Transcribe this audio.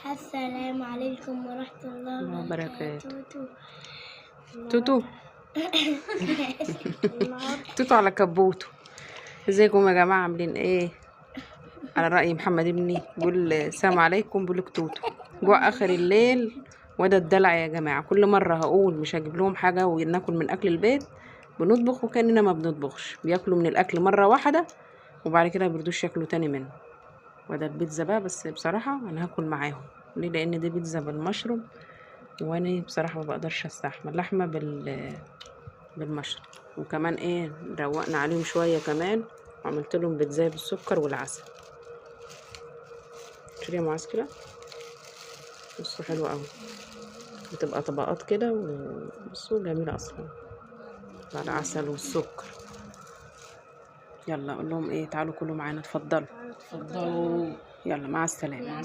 السلام عليكم ورحمة الله وبركاته. توتو توتو على كبوتو. ازيكم يا جماعة، عاملين ايه؟ على رأي محمد ابني بيقول السلام عليكم، بقولك توتو. جوع اخر الليل وده الدلع يا جماعة. كل مرة هقول مش هجيب لهم حاجة وناكل من اكل البيت، بنطبخ وكأننا ما بنطبخش. بياكلوا من الاكل مرة واحدة وبعد كده بيردوش ياكلوا تاني منه. وده البيتزا بقى، بس بصراحة انا هاكل معاهم. ليه؟ لان دي بيتزا بالمشروم وانا بصراحة ما بقدرش استحمل لحمة بالمشروم. وكمان ايه، روقنا عليهم شوية كمان وعملت لهم بيتزا بالسكر والعسل. شوفوا معاذ كده، بصوا حلوة قوي، بتبقى طبقات كده وبصوا جميلة اصلا مع العسل والسكر. يلا اقول لهم ايه، تعالوا كلوا معانا، اتفضلوا. يلا مع السلامة.